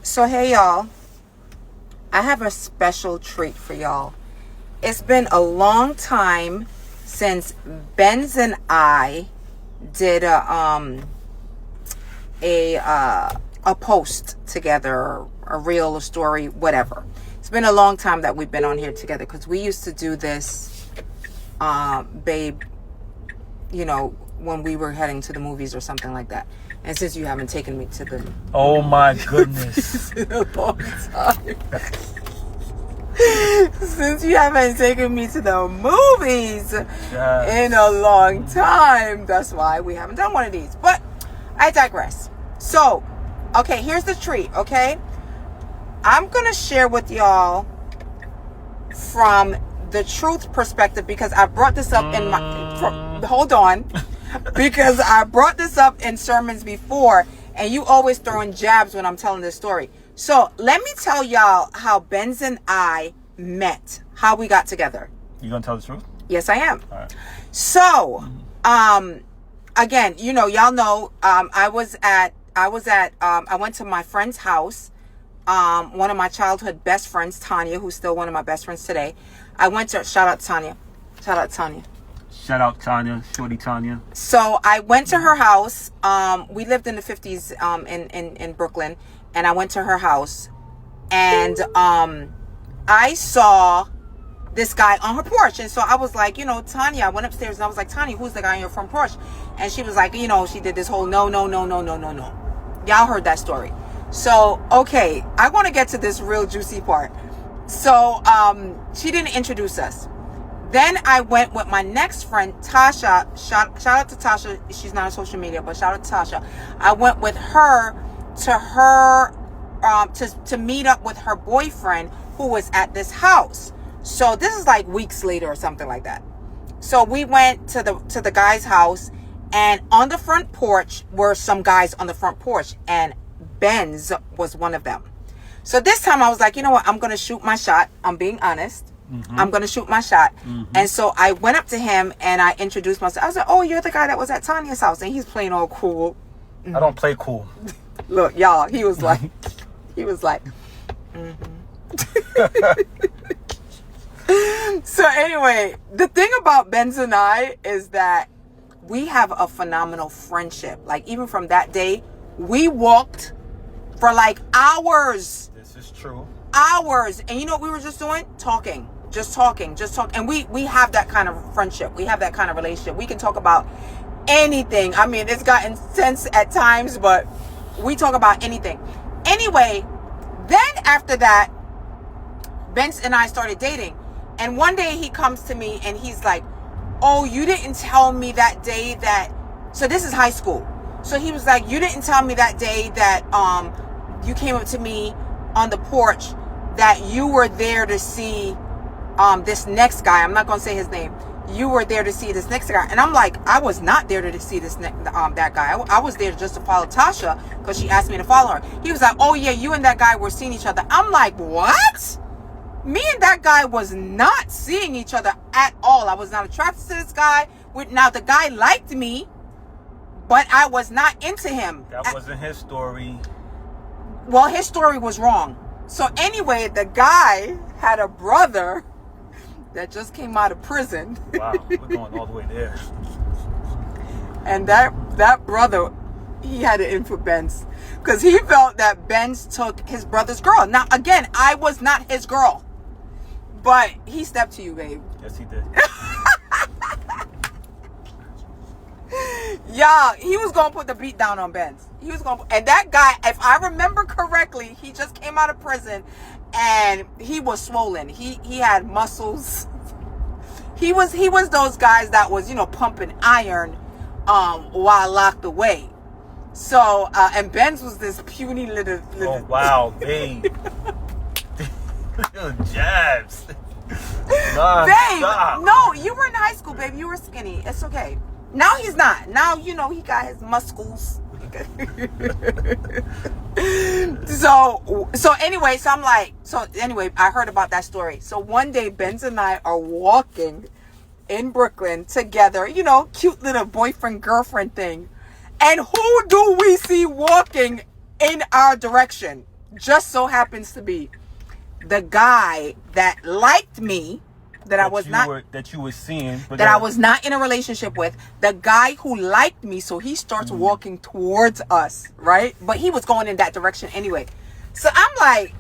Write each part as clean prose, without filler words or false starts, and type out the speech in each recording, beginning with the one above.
So hey y'all, I have a special treat for y'all. It's been a long time since Benz and I did a post together, a reel, a story, whatever. It's been a long time that we've been on here together because we used to do this, babe, you know, when we were heading to the movies or something like that. And since you haven't taken me to the... Oh my goodness. in a long time. Since you haven't taken me to the movies in a long time. That's why we haven't done one of these. But I digress. So, okay, here's the treat, okay? I'm going to share with y'all from the truth perspective because I brought this up in my... hold on. Because I brought this up in sermons before, and you always throwing jabs when I'm telling this story. So let me tell y'all how Benz and I met, how we got together. You gonna tell the truth? Yes, I am. All right. So, again, you know, y'all know, I went to my friend's house, one of my childhood best friends, Tanya, who's still one of my best friends today. Shout out Tanya. Shout out Tanya, Shorty Tanya. So I went to her house. We lived in the 50s in Brooklyn. And I went to her house. And I saw this guy on her porch. And so I was like, you know, Tanya, I went upstairs and I was like, Tanya, who's the guy on your front porch? And she was like, you know, she did this whole no. Y'all heard that story. So, okay, I want to get to this real juicy part. So she didn't introduce us. Then I went with my next friend, Tasha. Shout out to Tasha. She's not on social media, but shout out to Tasha. I went with her to meet up with her boyfriend who was at this house. So this is like weeks later or something like that. So we went to the guy's house, and on the front porch were some guys on the front porch, and Benz was one of them. So this time I was like, you know what? I'm going to shoot my shot. I'm being honest. Mm-hmm. I'm going to shoot my shot. Mm-hmm. And so I went up to him and I introduced myself. I was like, oh, you're the guy that was at Tanya's house. And he's playing all cool. Mm-hmm. I don't play cool. Look, y'all, he was like, So anyway, the thing about Benz and I is that we have a phenomenal friendship. Like even from that day, we walked for like hours. This is true. Hours. And you know what we were just doing? Talking. Just talking. And we have that kind of friendship. We have that kind of relationship. We can talk about anything. I mean, it's gotten tense at times, but we talk about anything. Anyway, then after that, Benz and I started dating. And one day he comes to me and he's like, oh, you didn't tell me that day that... So this is high school. So he was like, you didn't tell me that day that you came up to me on the porch that you were there to see this next guy. I'm not going to say his name. You were there to see this next guy. And I'm like, I was not there to see that guy. I was there just to follow Tasha because she asked me to follow her. He was like, oh yeah, you and that guy were seeing each other. I'm like, what? Me and that guy was not seeing each other at all. I was not attracted to this guy. Now the guy liked me, but I was not into him. That wasn't his story. Well, his story was wrong. So anyway, the guy had a brother that just came out of prison. Wow, we're going all the way there. And that brother, he had it in for Benz. Because he felt that Benz took his brother's girl. Now, again, I was not his girl. But he stepped to you, babe. Yes, he did. Yeah, he was going to put the beat down on Benz. And that guy, if I remember correctly, he just came out of prison and he was swollen. He had muscles. He was those guys that was, you know, pumping iron while locked away. So, and Benz was this puny little oh, wow, babe. Jabs. Babe, no, you were in high school, babe. You were skinny. It's okay. Now he's not. Now, you know, he got his muscles. So anyway, I heard about that story. So one day, Benz and I are walking in Brooklyn together, you know, cute little boyfriend, girlfriend thing. And who do we see walking in our direction? just so happens to be the guy that liked me, that I was not in a relationship with, the guy who liked me. So he starts walking towards us, right? But he was going in that direction anyway. So I'm like,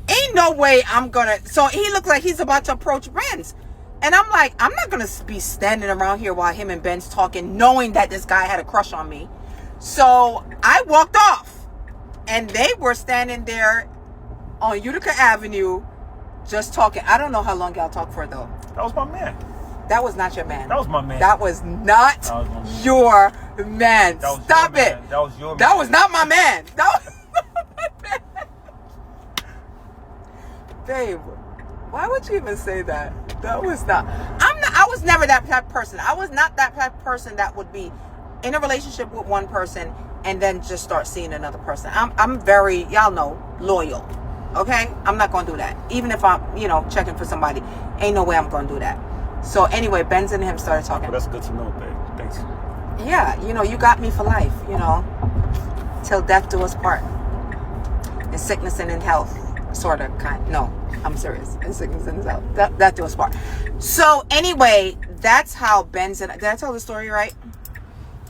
ain't no way I'm gonna. So he looks like he's about to approach Benz. And I'm like, I'm not gonna be standing around here while him and Ben's talking, knowing that this guy had a crush on me. So I walked off, and they were standing there on Utica Avenue just talking. I don't know how long y'all talked for, though. That was my man. That was not your man. That was my man. That was not your man. Stop it. That was your man. That was not my man. That was not my man. Babe, why would you even say that? That was not. I was never that type of person. I was not that type of person that would be in a relationship with one person and then just start seeing another person. I'm very, y'all know, loyal. Okay? I'm not going to do that. Even if I'm, checking for somebody. Ain't no way I'm going to do that. So anyway, Benz and him started talking. Well, that's good to know, babe. Thanks. Yeah, you got me for life, till death do us part. In sickness and in health. Sort of, kind. No, I'm serious. In sickness and in health. That do us part. So anyway, that's how Benz and... Did I tell the story right?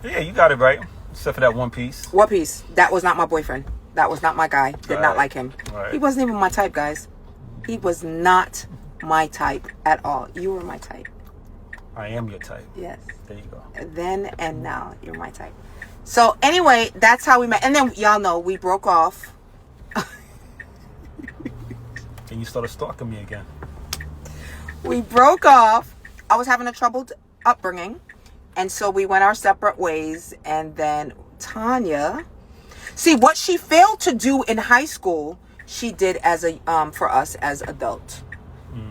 Yeah, you got it right. Except for that one piece. One piece. That was not my boyfriend. That was not my guy. Did not like him. Right. He wasn't even my type, guys. He was not my type at all. You were my type. I am your type. Yes. There you go. Then and now, you're my type. So anyway, that's how we met. And then y'all know we broke off. And you started stalking me again. We broke off. I was having a troubled upbringing. And so we went our separate ways. And then Tanya... See, what she failed to do in high school, she did for us as adult.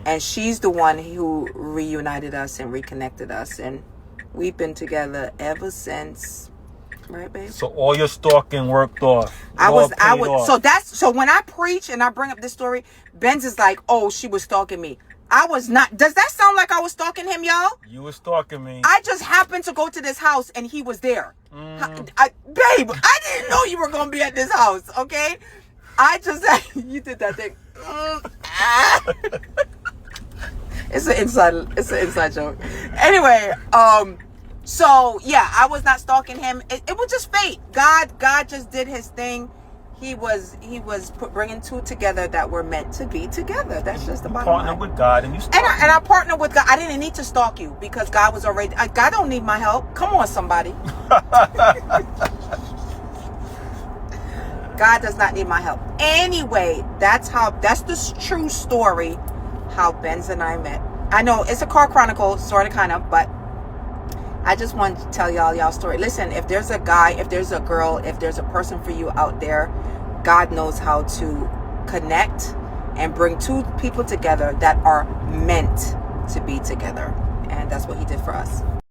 And she's the one who reunited us and reconnected us. And we've been together ever since. Right, babe? So all your stalking worked off. So when I preach and I bring up this story, Benz is like, oh, she was stalking me. I was not. Does that sound like I was stalking him, y'all? You were stalking me. I just happened to go to this house and he was there. Babe, I didn't know you were going to be at this house, okay? I just, you did that thing. It's an inside joke. Anyway, so yeah, I was not stalking him. It was just fate. God just did his thing. He was bringing two together that were meant to be together. That's just the bottom line. Partner with God and you and I partnered with God. I didn't need to stalk you because God was already... God don't need my help. Come on, somebody. God does not need my help. Anyway, that's the true story how Benz and I met. I know it's a car chronicle, sort of, kind of, but I just wanted to tell y'all story. Listen, if there's a guy, if there's a girl, if there's a person for you out there, God knows how to connect and bring two people together that are meant to be together. And that's what he did for us.